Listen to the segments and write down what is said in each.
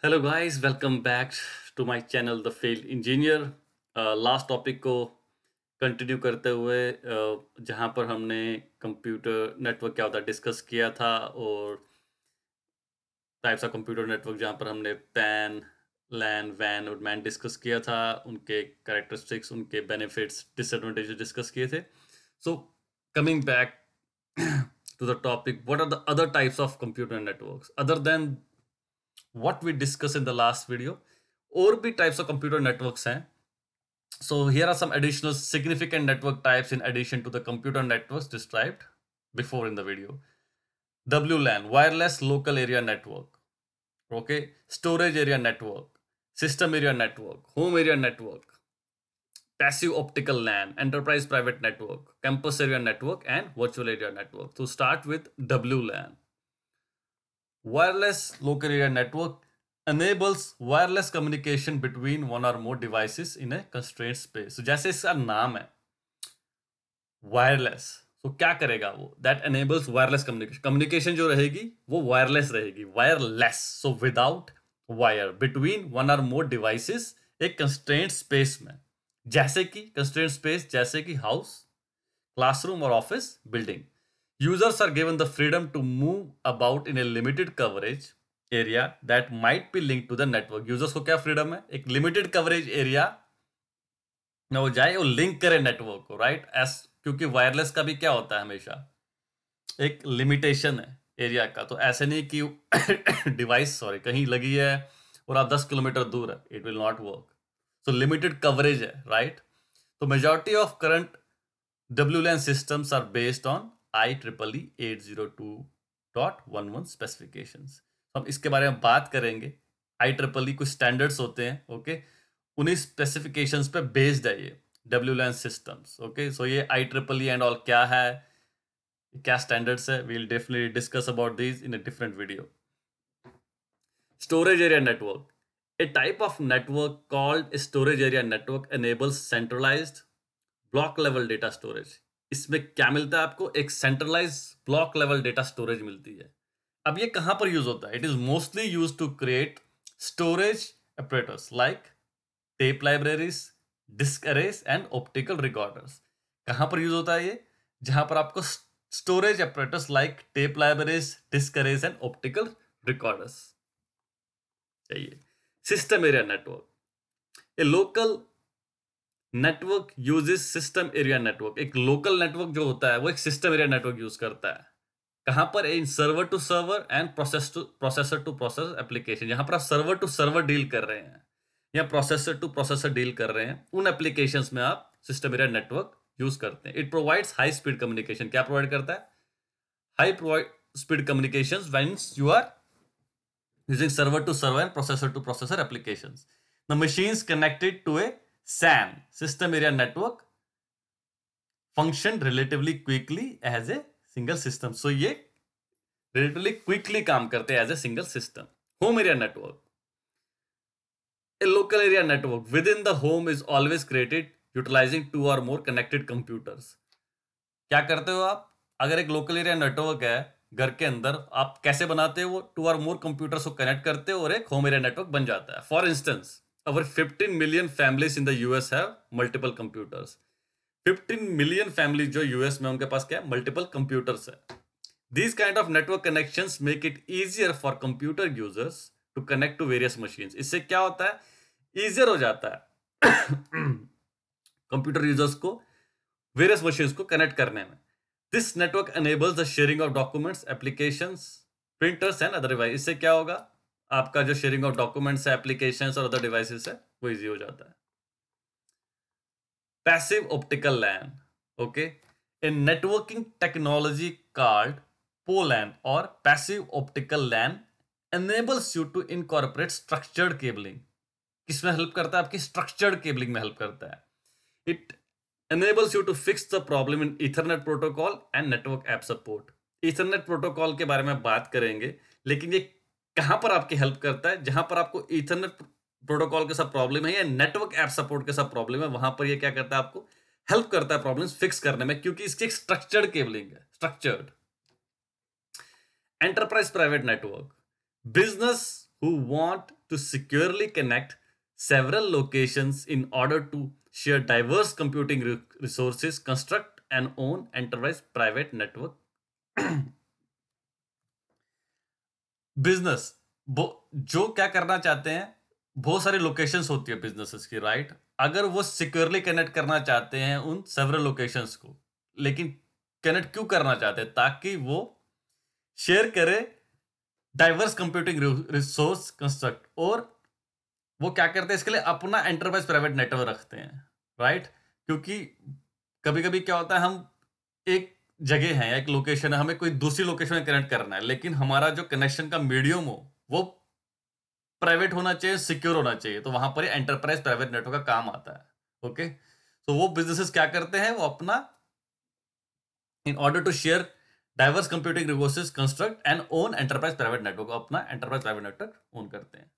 Hello guys, welcome back to my channel the failed engineer. Last topic को continue करते हुए जहां पर हमने कंप्यूटर नेटवर्क क्या होता है डिस्कस किया था, और टाइप्स ऑफ कंप्यूटर नेटवर्क जहां पर हमने पैन, लैन, वैन और मैन डिस्कस किया था, उनके कैरेक्टरिस्टिक्स, उनके बेनिफिट्स, डिसएडवांटेजेस डिस्कस किए थे। So coming back to the topic, what are the other types of computer networks other than what we discussed in the last video? और भी types of computer networks हैं. So here are some additional significant network types in addition to the computer networks described before in the video. WLAN, wireless local area network. Okay, storage area network, system area network, home area network, passive optical LAN, enterprise private network, campus area network, and virtual area network. To start with WLAN. Wireless local area network enables wireless communication between one or more devices in a constrained space. So जैसे इसका नाम है wireless, तो क्या करेगा वो? That enables wireless communication. Communication जो रहेगी वो वायरलेस रहेगी, wireless, so without wire, between one और मोर डिवाइसेस एक कंस्ट्रेंट स्पेस में. जैसे कि कंस्ट्रेंट स्पेस, जैसे कि house, classroom or office building. Users are given the freedom to move about in a limited coverage area that might be linked to the network. Users को क्या freedom है? एक limited coverage area में वो जाए और लिंक करे network को, राइट? एस क्योंकि वायरलेस का भी क्या होता है, हमेशा एक लिमिटेशन है एरिया का. तो ऐसे नहीं कि डिवाइस सॉरी कहीं लगी है और आप 10 किलोमीटर दूर है, it will not work. So limited coverage है, राइट? तो majority of current WLAN systems are based on IEEE 802.11 specifications. तो हम इसके बारे में बात करेंगे. IEEE कुछ स्टैंडर्ड्स होते हैं, ओके, उन्हीं स्पेसिफिकेशंस पे बेस्ड है ये WLAN systems. ओके, सो ये IEEE एंड ऑल क्या है, क्या स्टैंडर्ड्स है, we'll definitely discuss about this in a different video. Storage area network. A type of network called a storage area network enables centralized block level data storage. इसमें क्या मिलता है आपको? एक centralize block level data storage मिलती है. अब ये कहां पर यूज होता है? It is mostly use to create storage operators like tape libraries, disk arrays and optical recorders. कहां पर यूज होता है ये? जहां पर आपको storage operators like tape libraries, disk arrays and optical recorders चाहिए. System area network. A local network uses system area network. एक लोकल नेटवर्क जो होता है वो एक सिस्टम एरिया नेटवर्क यूज करता है. कहां पर? In server to server and processor to processor application. जहां पर आप सर्वर टू सर्वर डील कर रहे हैं या प्रोसेसर टू प्रोसेसर डील कर रहे हैं, उन एप्लीकेशंस में आप सिस्टम एरिया नेटवर्क यूज करते हैं. It provides high speed communication. क्या प्रोवाइड करता है? High speed communication when you are using server to server and processor to processor applications. The machines connected to a SAN, system area network, function relatively quickly as a single system. So ये relatively quickly काम करते हैं as a single system. Home area network. A local area network within the home is always created utilizing two or more connected computers. क्या करते हो आप? अगर एक लोकल एरिया नेटवर्क है घर के अंदर, आप कैसे बनाते हो? वो टू और मोर कंप्यूटर्स को कनेक्ट करते हो और एक होम एरिया नेटवर्क बन जाता है. For instance, our 15 million families in the US have multiple computers. 15 million family जो यूएस में, उनके पास क्या है? मल्टीपल कंप्यूटर्स है. These kind of network connections make it easier for computer users to connect to various machines. इससे क्या होता है? Easier हो जाता है कंप्यूटर यूजर्स को वेरियस मशीन्स को कनेक्ट करने में. This network enables the sharing of documents, applications, printers and other devices. इससे क्या होगा? आपका जो शेयरिंग ऑफ डॉक्यूमेंट्स है, एप्लीकेशंस और अदर डिवाइसेस है, वो इजी हो जाता है. Passive optical LAN. Okay, a networking technology called POLAN or passive optical LAN enables you to incorporate structured cabling. किसमें हेल्प करता है? आपकी स्ट्रक्चर्ड केबलिंग में हेल्प करता है. It enables you to fix the problem in Ethernet protocol and network app support. Ethernet protocol के बारे में बात करेंगे, लेकिन ये कहां पर आपकी हेल्प करता है? जहां पर आपको Ethernet प्रोटोकॉल के साथ प्रॉब्लम है या नेटवर्क ऐप सपोर्ट के साथ प्रॉब्लम है, वहां पर ये क्या करता है? आपको हेल्प करता है प्रॉब्लम्स फिक्स करने में, क्योंकि इसकी एक स्ट्रक्चर्ड केबलिंग है. Structured. Enterprise private network. Business who want to securely connect several locations in order to share diverse computing resources, construct and own enterprise private network. Business जो क्या करना चाहते हैं, बहुत सारी लोकेशंस होती है बिजनेसेस की, राइट? अगर वो सिक्योरली कनेक्ट करना चाहते हैं उन सेवरल लोकेशंस को, लेकिन कनेक्ट क्यों करना चाहते हैं? ताकि वो शेयर करे डाइवर्स कंप्यूटिंग रिसोर्स कंस्ट्रक्ट, और वो क्या करते हैं इसके लिए अपना एंटरप्राइज प्राइवेट नेटवर्क रखते हैं, राइट? क्योंकि कभी कभी क्या होता है, हम एक जगह है या एक लोकेशन है, हमें कोई दूसरी लोकेशन में कनेक्ट करना है, लेकिन हमारा जो कनेक्शन का मीडियम हो वो प्राइवेट होना चाहिए, सिक्योर होना चाहिए, तो वहां पर एंटरप्राइज प्राइवेट नेटवर्क का काम आता है। ओके, तो वो बिजनेसेस क्या करते हैं, वो अपना in order to share diverse computing resources construct and own enterprise private network, अपना एंटरप्राइज प्राइवेट नेटवर्क ओन करते हैं।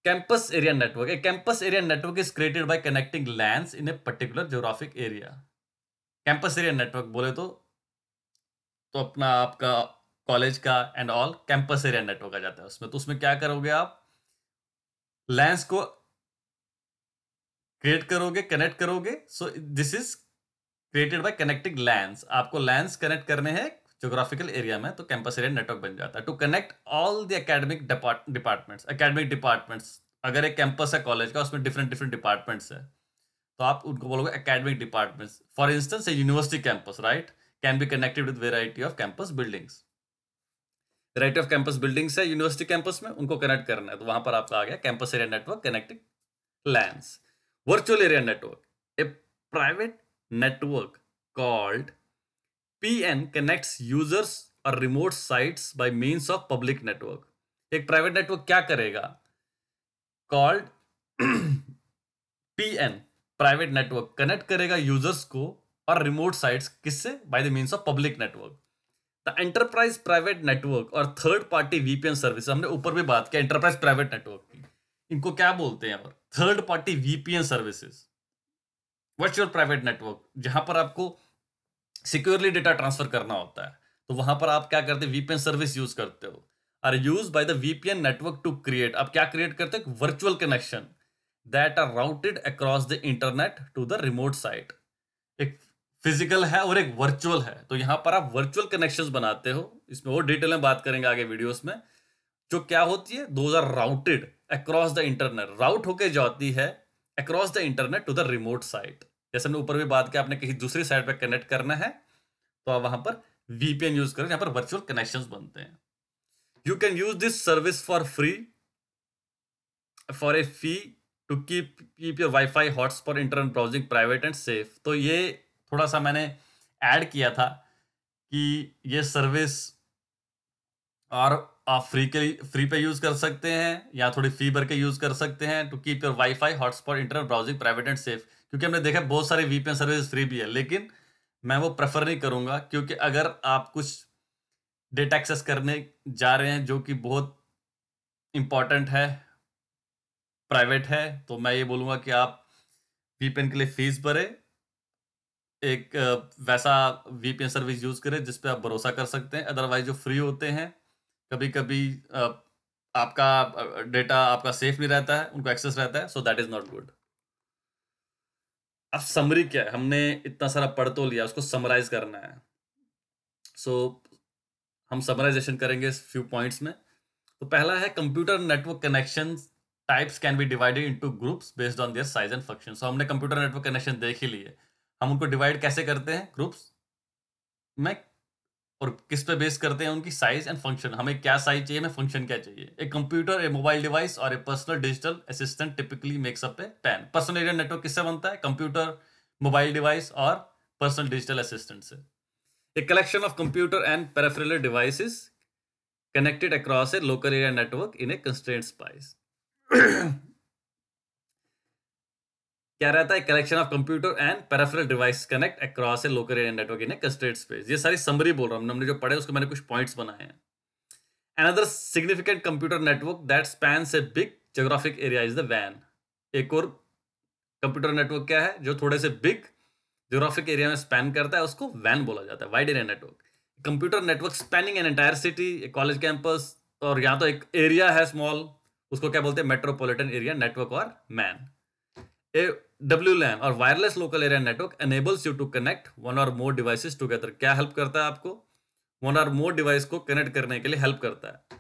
Campus area network, a campus area network is created by connecting lands in a particular geographic area. Campus area network बोले तो अपना आपका college का and all campus area network आ जाता है उसमें। तो उसमें क्या करोगे आप, लैंड्स को क्रिएट करोगे, कनेक्ट करोगे। So this is created by connecting lands, आपको लैंड्स कनेक्ट करने हैं ज्योग्राफिकल एरिया में, तो कैंपस एरिया नेटवर्क बन जाता है। To connect all the academic departments, academic departments, अगर एक कैंपस है कॉलेज का, उसमें डिफरेंट डिफरेंट डिपार्टमेंट्स है, तो आप उनको बोलोगे academic departments. For instance A university campus, right, can be connected with variety off campus buildings. Variety off campus buildings है यूनिवर्सिटी कैंपस में, उनको कनेक्ट करना है, तो वहां पर आपका आ गया campus area network connecting LANs. Virtual area network, a private network called PN connects users or remote sites by means of public network. एक प्राइवेट नेटवर्क क्या करेगा, called PN, private network connect करेगा यूजर्स को और remote sites, किससे? By the means of public network. The enterprise private network और third party VPN service, हमने ऊपर भी बात किया एंटरप्राइज प्राइवेट नेटवर्क की, इनको क्या बोलते हैं? और third party VPN services, virtual private network, जहां पर आपको सिक्योरली डेटा ट्रांसफर करना होता है, तो वहां पर आप क्या करते हैं, VPN सर्विस यूज करते हो, or use by the VPN network to create, आप क्या क्रिएट करते हो, virtual connection that are routed across the internet to the remote site. एक फिजिकल है और एक वर्चुअल है, तो यहां पर आप वर्चुअल कनेक्शंस बनाते हो, इसमें और डिटेल में बात करेंगे आगे वीडियोस में। जो क्या होती है, those are routed across the internet, route होके जाती है across the internet to the remote site. जैसे हमने ऊपर भी बात किया, आपने किसी दूसरी साइट पे कनेक्ट करना है, तो आप वहां पर VPN यूज करें, यहां पर वर्चुअल कनेक्शंस बनते हैं। You can use this service for free for a fee to keep your wifi hotspot internet browsing private and safe. तो ये थोड़ा सा मैंने ऐड किया था कि ये सर्विस और आप फ्री पे यूज कर सकते हैं या थोड़ी फी भर के यूज कर सकते हैं, to keep your wifi hotspot internet browsing private and safe. क्योंकि हमने देखा बहुत सारे VPN सर्विस फ्री भी है, लेकिन मैं वो प्रेफर नहीं करूंगा, क्योंकि अगर आप कुछ डेटा एक्सेस करने जा रहे हैं जो कि बहुत इंपॉर्टेंट है, प्राइवेट है, तो मैं ये बोलूंगा कि आप VPN के लिए फीस भरे, एक वैसा VPN सर्विस यूज करें जिस पे आप भरोसा कर सकते हैं। अदरवाइज जो फ्री होते हैं, कभी कभी आपका डेटा आपका सेफ नहीं रहता है, उनको एक्सेस रहता है, so that is not good. अब समरी क्या है, हमने इतना सारा पढ़ तो लिया, उसको समराइज करना है। सो हम समराइजेशन करेंगे फ्यू पॉइंट्स में। तो पहला है, computer network connection types can be divided into groups based on their size and function. So हमने कंप्यूटर नेटवर्क कनेक्शन देख ही लिए, हम उनको डिवाइड कैसे करते हैं ग्रुप्स में, और किस पे बेस करते हैं, उनकी साइज एंड फंक्शन, हमें क्या साइज चाहिए, हमें फंक्शन क्या चाहिए। A computer, a mobile device और a personal digital assistant typically makes up a PAN. Personal area network किससे बनता है? कंप्यूटर, मोबाइल डिवाइस और पर्सनल डिजिटल असिस्टेंट से। A collection of computer and peripheral devices connected across a local area network in a constrained space. क्या रहता है? Collection of computer and peripheral device connect across A local area network in A constraint space. ये सारी summary बोल रहा हूँ, हमने जो पढ़े उसको मैंने कुछ पॉइंट्स बनाए हैं। Another significant computer network that spans a big geographic area is the WAN. एक और कंप्यूटर नेटवर्क क्या है जो थोड़े से बिग ज्योग्राफिक एरिया में स्पैन करता है, उसको WAN बोला जाता है, wide area network. Computer network spanning an entire city, A college campus, और यहाँ तो एक एरिया है स्मॉल, उसको क्या बोलते हैं, मेट्रोपॉलिटन एरिया नेटवर्क और मैन। ए WLAN और wireless local area network enables you to connect one or more devices together। क्या हेल्प करता है आपको? वन और मोर डिवाइस को कनेक्ट करने के लिए हेल्प करता है।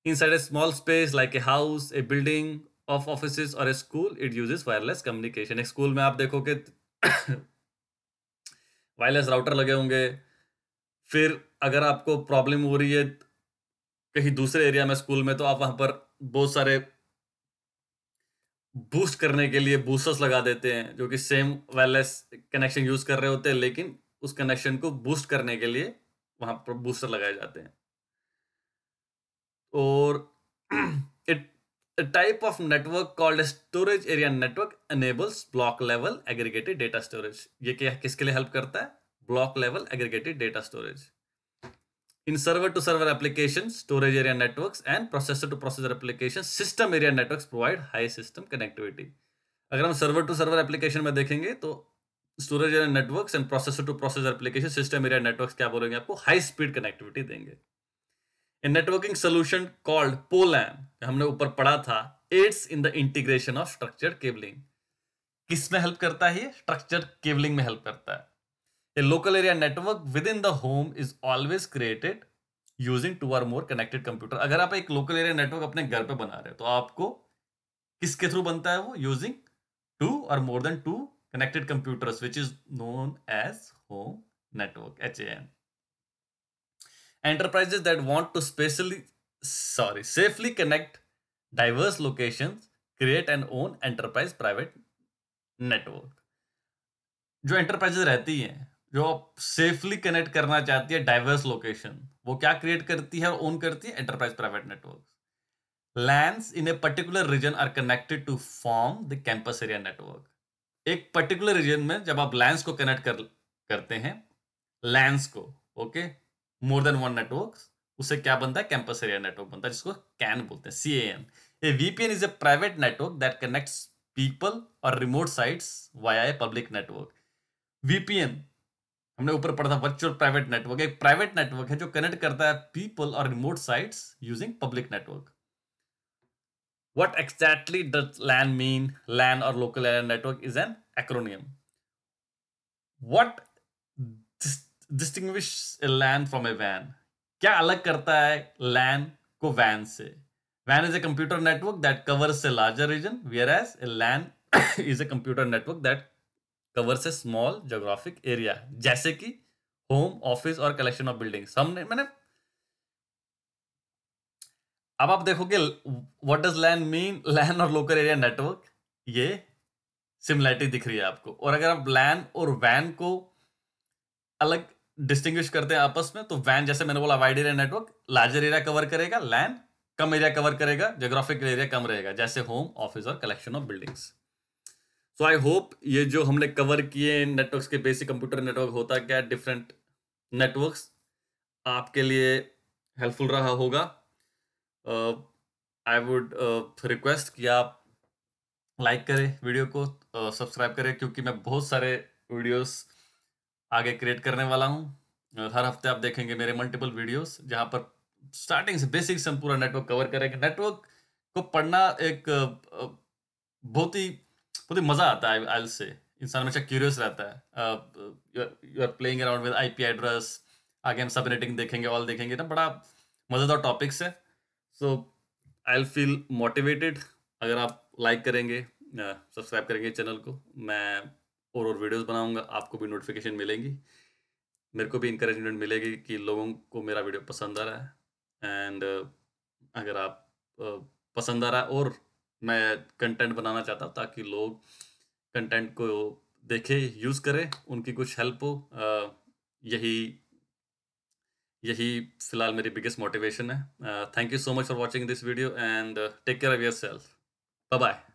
Inside a small space like a house, a building of offices और a school, it uses wireless communication. एक स्कूल में आप देखोगे वायरलेस राउटर लगे होंगे। फिर अगर आपको प्रॉब्लम हो रही है कहीं दूसरे एरिया में स्कूल में, तो आप वहां पर बहुत सारे बूस्ट करने के लिए बूस्टर्स लगा देते हैं, जो कि सेम वायरलेस कनेक्शन यूज कर रहे होते हैं, लेकिन उस कनेक्शन को बूस्ट करने के लिए वहां पर बूस्टर लगाए जाते हैं। और it a type of network called a storage area network enables block level aggregated data storage। ये क्या किसके लिए हेल्प करता है? block level aggregated data storage। In server to server applications, storage area networks and processor to processor applications, system area networks provide high system connectivity। अगर हम server to server application में देखेंगे तो storage area networks and processor to processor application, system area networks क्या बोलेंगे आपको? High speed connectivity देंगे। A networking solution called POLAN, हमने ऊपर पढ़ा था, aids in the integration of structured cabling। किस में हेल्प करता है? ये स्ट्रक्चर्ड केबलिंग में हेल्प करता है। A local area network within the home is always created using two or more connected computer। अगर आप एक लोकल एरिया नेटवर्क अपने घर पे बना रहे हो तो आपको किसके थ्रू बनता है वो? यूजिंग टू और more than two connected computers, which is known as home network, HAN। Enterprises that want to safely connect diverse locations create and own enterprise private network। जो एंटरप्राइजेस रहती हैं, जो सेफली कनेक्ट करना चाहती है diverse location, वो क्या create करती है और ओन करती है? Enterprise private network. LANs in a particular region are connected to form the campus area network। एक पर्टिकुलर रीजन में जब आप LANs को कनेक्ट करते हैं, LANs को, okay, more than one network, उससे क्या बनता है? कैंपस एरिया नेटवर्क बनता है, जिसको कैन बोलते हैं, CAN। A VPN is a private network that connects people और remote sites via a public network. VPN हमने ऊपर पढ़ा था, वर्चुअल प्राइवेट नेटवर्क, एक प्राइवेट नेटवर्क है जो कनेक्ट करता है पीपल और remote sites using public network. What exactly does LAN mean? LAN or local area network is an acronym। What distinguishes a LAN from a WAN? क्या अलग करता है LAN को WAN से? WAN is a computer network that covers a larger region, whereas a LAN is a computer network that covers a small geographic area, जैसे कि home, office और collection of buildings. मैंने अब आप देखोगे व्हाट डज लैन मीन, लैन और local area network, ये similarity दिख रही है आपको। और अगर आप लैन और वैन को अलग डिस्टिंग्विश करते हैं आपस में, तो वैन जैसे मैंने बोला wide area network larger area cover करेगा, लैन कम एरिया कवर करेगा, ज्योग्राफिकल एरिया कम रहेगा, जैसे होम, ऑफिस और collection of buildings. So I hope ये जो हमने कवर किए नेटवर्क्स के बेसिक, कंप्यूटर नेटवर्क होता क्या, डिफरेंट नेटवर्क्स, आपके लिए हेल्पफुल रहा होगा। आई वुड रिक्वेस्ट कि आप लाइक करें वीडियो को, सब्सक्राइब करें, क्योंकि मैं बहुत सारे वीडियोस आगे क्रिएट करने वाला हूँ। हर हफ्ते आप देखेंगे मेरे मल्टीपल वीडियोस, जहाँ पर स्टार्टिंग से बेसिक से हम पूरा नेटवर्क कवर करेंगे। नेटवर्क को पढ़ना एक बहुत ही मज़ा आता है। आई से इंसान हमेशा क्यूरियस रहता है। You are playing around with IP address, आगे हम सबनेटिंग देखेंगे, ऑल देखेंगे ना, बड़ा मज़ेदार टॉपिक्स है। सो आई विल फील मोटिवेटेड अगर आप लाइक करेंगे, सब्सक्राइब करेंगे चैनल को। मैं और वीडियोस बनाऊंगा, आपको भी नोटिफिकेशन मिलेंगी, मेरे को भी इंकरेजमेंट मिलेगी कि लोगों को मेरा वीडियो पसंद आ रहा है। एंड अगर आप पसंद आ रहा है और मैं कंटेंट बनाना चाहता हूँ ताकि लोग कंटेंट को देखें, यूज़ करें, उनकी कुछ हेल्प हो, यही फिलहाल मेरी बिगेस्ट मोटिवेशन है। Thank you so much for watching this video and take care of yourself. Bye bye.